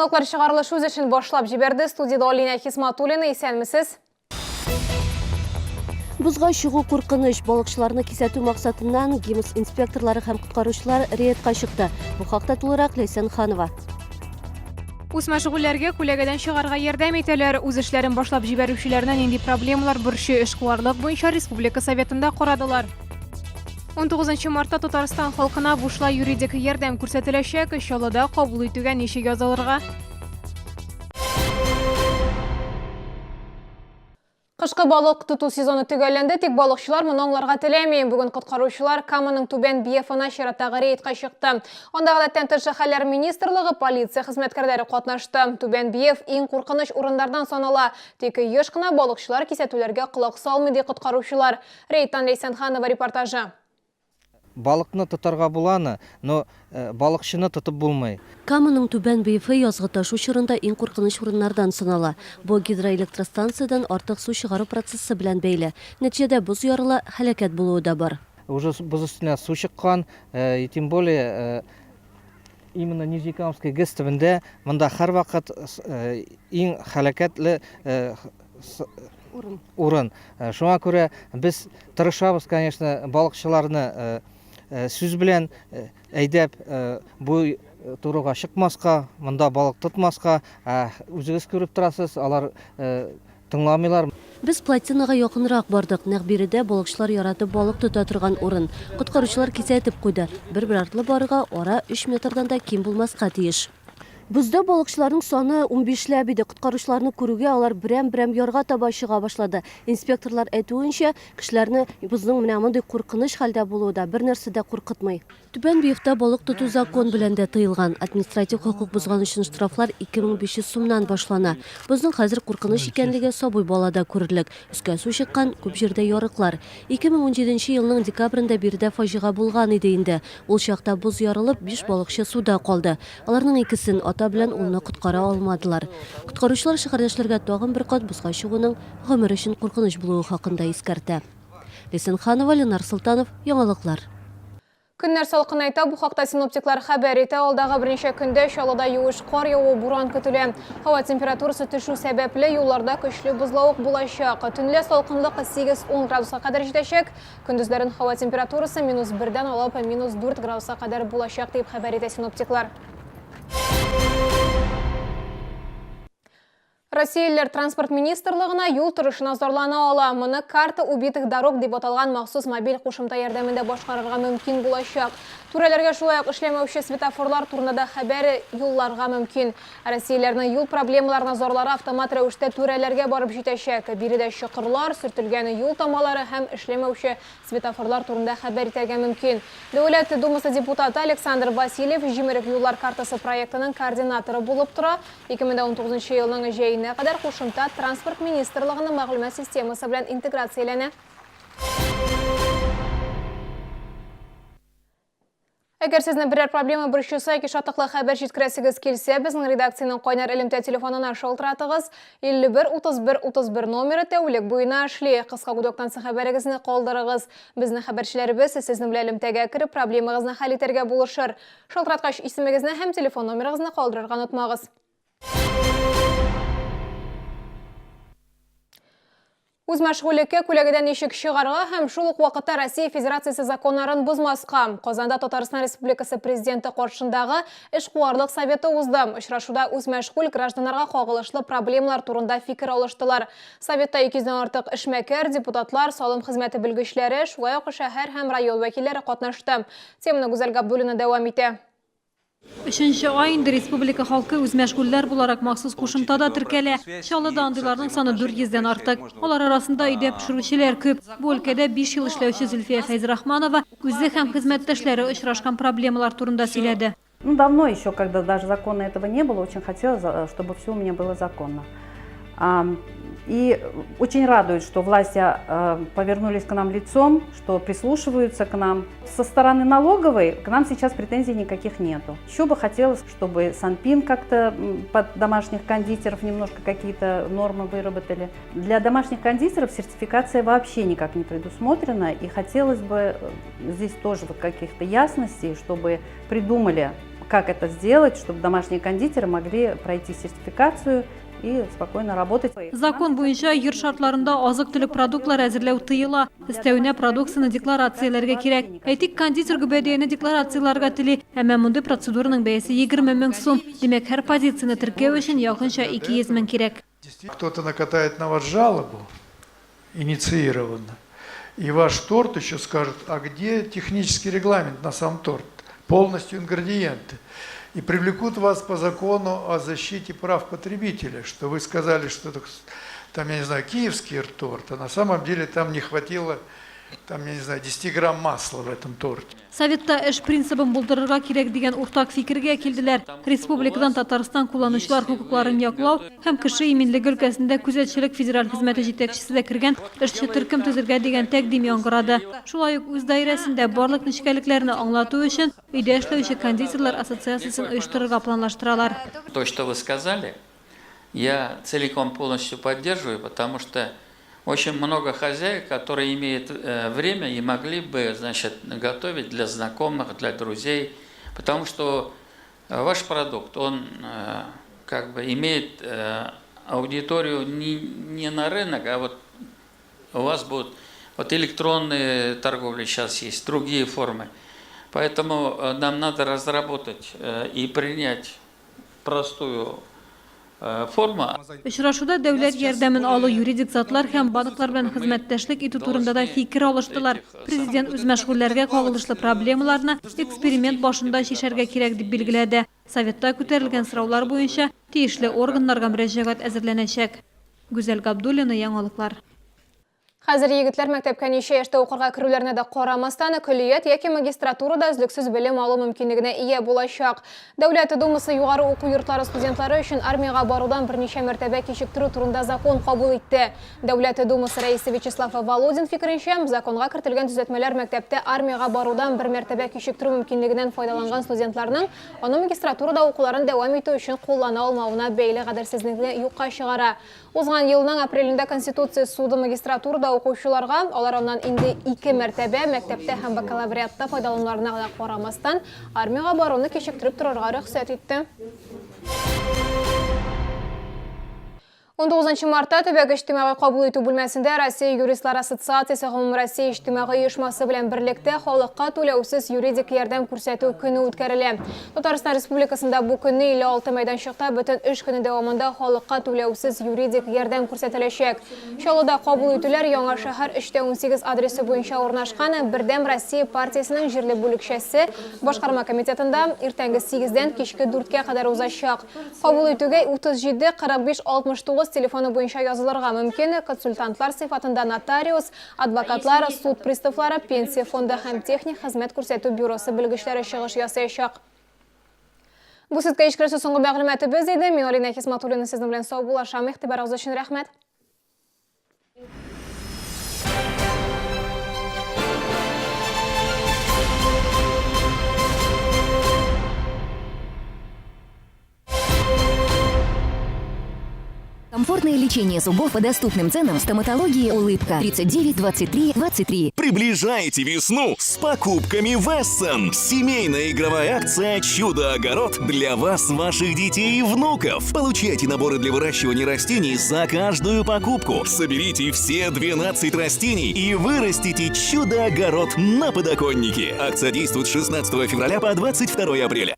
Жаңалыклар чыгарылышы үз эшен башлап җибәрде. Студияда Алина Хисматуллина, исәнмесез? Бузга чыгу куркыныч. Балыкчыларны кисәтү максатыннан ГИМС инспекторлары һәм коткаручылар рейдка чыкты. Бу хакта тулырак Ләйсән Ханова. Үз мәшгульләргә күләгәдән чыгарга ярдәм итәләр. Үз эшләрен башлап җибәрүчеләрнең нинди проблемалар борчы эшкуарлык буенча Республика Советында карадылар. 19 мартта Татарстан халкына бушлай юридик ярдәм күрсәтеләчәк. Чаллыда кабул итүгә ничек язылырга? Кышкы балык туту сезоны төгәлләнде, тик балыкчылар моны аңларга теләми. Бүген коткаручылар Каманың Түбән Биефына чираттагы рейдка чыкты. Анда гадәттән тыш хәлләр министрлыгы, полиция хезмәткәрләре катнашты. Түбән Биеф иң куркыныч урыннардан санала. Тик еш кына балыкчылар кисәтүләргә колак салмый ди коткаручылар. Рейдтан Ләйсән Ханова репортажы. Балыкны тотарга буланы, но балыкчыны тотып булмый. Каманың Түбән Биефы язгы ташу чорында иң куркыныч урыннардан санала. Бу гидроэлектростанциядан артык су чыгару процессы белән бәйле. Нәтиҗәдә боз ярыла, һәлакәт булуы да бар. Уже боз өстенә су чыккан, и тем более именно Нижнекамский ГЭС төбендә монда һәрвакыт иң һәлакәтле урын. Шуңа күрә без тырышабыз, конечно, балыкчыларны сүз белән әйдәп бу турыга чыкмаска, монда балык тотмаска, үзегез күреп торасыз, алар тыңламыйлар. Без плотинага якынрак бардык. Нәкъ биредә балыкчылар яратып балык тота торган урын. Коткаручылар кисәтеп куйды. Бер артлы барыга ара 3 метрдан да ким булмаска тиеш. Бузда балыкчыларның саны 15ләп иде. Коткаручыларны күрүгә алар берәм ярга таба чыга башлады. Инспекторлар әйтүенчә, кешеләрне бузның менә мондый куркыныч хәлдә булуында бер нәрсә дә куркытмый. Түбән Биефтә балык тоту закон белән дә тыелган. Административ хокук бузган өчен штрафлар 2500 сумнан башлана. Бузның хәзер куркыныч икәнлеге сабый балада күрерлек. Өскә су чыккан, күп җирдә ярыклар. 2017 елның декабрендә биредә фаҗига булган иде инде. Ул чакта буз ярылып 5 балыкчы суда калды. Аларның икесен ата белән улны коткара алмадылар. Коткаручылар шәһәрдәшләргә тагын бер кат бузга чыгуның гомер өчен куркыныч булуы хакында искәртә. Ләйсән Ханова, Ленар Султанов, Яңалыклар. Көннәр салкынайта, бу хакта синоптиклар хәбәр итә. Алдагы берничә көндә Чаллыда юеш кар яву, буран көтелә. Һава температурасы төшү сәбәпле юлларда көчле бозлавык булачак. Төнлә салкынлык 8-10 градуска кадәр җитәчәк. Көндезләрен һава температурасы -1-дән алып -4 градуска кадәр булачак дип хәбәр итә синоптиклар. Россиялеләр транспорт министрлыгына юл торышына зарлана ала. Моны карта убитых дорог дип аталган махсус мобиль кушымта ярдәмендә башкарырга мөмкин булачак. Түрәләргә шулай ук эшләмәүче светофорлар турында хәбәр юлларга мөмкин. Россиялеләрнең юл проблемаларына зарлары автомат рәвештә түрәләргә барып җитәчәк. Биредә чокырлар, сөртелгән юл тамалары һәм эшләмәүче светофорлар турында хәбәр итәргә мөмкин. Дәүләт Думасы депутаты Александр Васильев җимерек юллар картасы проектының координаторы булып тора. 2019 елның җәенә кадәр кушымта транспорт министрлыгының мәгълүмат системасы белән интеграцияләнә. Әгәр сезне берәр проблема борчыса, яки шатлыклы хәбәр җиткерәсегез килсә, безнең редакциянең кайнар элемтә телефонына шалтыратыгыз. 51-31-31 номеры тәүлек буена эшли. Кыска гудоктан хәбәрегезне калдырыгыз. Безнең хәбәрчеләребез сезнең белән элемтәгә кереп проблемагызны хәл итәргә булышыр. Шалтыраткач исемегезне һәм телефон номерыгызны калдырырга онытмагыз. Үз мәшгульлеккә күләгәдән ничек чыгарга һәм шул ук вакытта Россия Федерациясе законнарын бузмаска. Казанда Татарстан Республикасы президенты каршындагы эшкуарлык советы узды. Очрашуда үз мәшгуль гражданнарга кагылышлы проблемалар турында фикер алыштылар. Советта 200-дән артык эшмәкәр, депутатлар, салым хезмәте белгечләре, шулай ук шәһәр һәм район вәкилләре катнашты. Теманы Гүзәл Габдуллина дәвам итә. 3 ай инде республика халкы үз мәшгульләр буларак махсус кушымтада теркәлә. Чаллыда андыйларның саны 400-дән артык. Алар арасында өйдә пешерүчеләр күп. Бу өлкәдә 5 ел эшләүче Зөлфия Фәйзрахманова үзе һәм хезмәттәшләре очрашкан проблемалар турында сөйләде. Давно еще, когда даже закона этого не было, очень хотелось, чтобы все у меня было законно. И очень радует, что власти повернулись к нам лицом, что прислушиваются к нам. Со стороны налоговой к нам сейчас претензий никаких нету. Еще бы хотелось, чтобы Санпин как-то под домашних кондитеров немножко какие-то нормы выработали. Для домашних кондитеров сертификация вообще никак не предусмотрена. И хотелось бы здесь тоже каких-то ясностей, чтобы придумали как это сделать, чтобы домашние кондитеры могли пройти сертификацию и спокойно работать. Закон буенча йыр шартларында азык-түлек продуктлар әзерләү тыела. Истәүенә продукцияны декларацияләргә кирәк. Әйтик, кондитер гүбәдәйне декларацияларга тели, әмма мондый процедураның бәясе 20 мең сум. Димәк, һәр позицияны теркәү өчен якынча 200 мең кирәк. Кто-то накатает на вас жалобу инициированно, и ваш торт еще скажет, а где технический регламент на сам торт, полностью ингредиенты. И привлекут вас по закону о защите прав потребителя, что вы сказали, что там, я не знаю, киевский торт, а на самом деле там не хватило, там, я не знаю, 10 грамм масла в этом торте. Советта эш принцибын булдырырга кирәк дигән уртак фикергә килделәр. Республикадан Татарстан кулланучылар хукукларын яклау һәм кеше иминлеге өлкәсендә күзәтчелек федераль хезмәте җитәкчесе дә кергән эшче төркем төзергә дигән тәкъдим яңгырады. Шулай ук үз даирәсендә барлык нечкәлекләрне аңлату өчен өйдә эшләүче кондитерлар ассоциациясын оештырырга планлаштыралар. То, что вы сказали, я целиком полностью поддерживаю, потому что очень много хозяек, которые имеют время и могли бы, значит, готовить для знакомых, для друзей, потому что ваш продукт, он как бы имеет аудиторию не на рынок, а вот у вас будут вот электронные торговли сейчас есть, другие формы. Поэтому нам надо разработать и принять простую форма. Очрашуда дәүләт ярдәмен алу юридик затлар һәм банклар белән хезмәттәшлек итү турында да фикер алыштылар. Президент үз мәшгульләргә кагылышлы проблемаларны эксперимент башында чишәргә кирәк дип белгиләде. Советта күтәрелгән сораулар буенча тиешле органнарга мөрәҗәгать әзерләнәчәк. Гүзәл Габдуллина, яңалыклар. Хәзер егетләр мәктәпкә ничә яшьтә укырга керүләренә дә карамастан, күллият яки магистратурада үзлексез белем алу мөмкинлегенә ия булачак. Дәүләт Думасы югары уку йортлары студентлары өчен армияга барудан берничә мәртәбә кичектерү турында закон кабул итте. Дәүләт Думасы рәисе Вячеслав Володин фикеренчә, законга кертелгән төзәтмәләр мәктәптә армияга барудан бер мәртәбә кичектерү мөмкинлегеннән файдаланган студентларның аны магистратурада укуларын дәвам итү өчен куллана алмауына бәйле гаделсезлекне юкка чыгара. Узган елның апрелендә Конституция суды магистратурада укучыларга, алар аннан инде 2 мәртәбә мәктәптә һәм бакалавриатта файдалануларына карамастан армияга баруны кичектереп торырга рөхсәт итте. 19 мартта төбәк иҗтимагый кабул итү бүлмәсендә Россия юристлар ассоциациясе һәм Россия иҗтимагый оешмасы белән берлектә халыкка түләүсез юридик ярдәм күрсәтү көне үткәрелә. Татарстан Республикасында бу көнне 56 мәйданчыкта бөтен эш көне дәвамында халыкка түләүсез юридик ярдәм күрсәтеләчәк. Чаллыда кабул итүләр Яңа шәһәр 3-18 адресы буенча урнашкан Бердәм Россия партиясының җирле бүлекчәсе башкарма комитетында иртәнге 8-дән кичке 4-кә кадәр узачак. Кабул итүгә 37 45 69 телефоны буенча язылырга мөмкин. Консультантлар сыйфатында нотариус, адвокатлар, суд приставлары, пенсия фонды һәм техник хезмәт күрсәтү бюросы белгечләре чыгыш ясаячак. Бу сөткә ишкерсе соңгы мәгълүматыбыз иде. Мин Алина Хисматуллина сезнең белән сау булашам. Игътибарыгыз өчен рәхмәт. Комфортное лечение зубов по доступным ценам. Стоматологии «Улыбка». 39 23 23. Приближайте весну с покупками Wesson. Семейная игровая акция «Чудо-огород» для вас, ваших детей и внуков. Получайте наборы для выращивания растений за каждую покупку. Соберите все 12 растений и вырастите чудо-огород на подоконнике. Акция действует с 16 февраля по 22 апреля.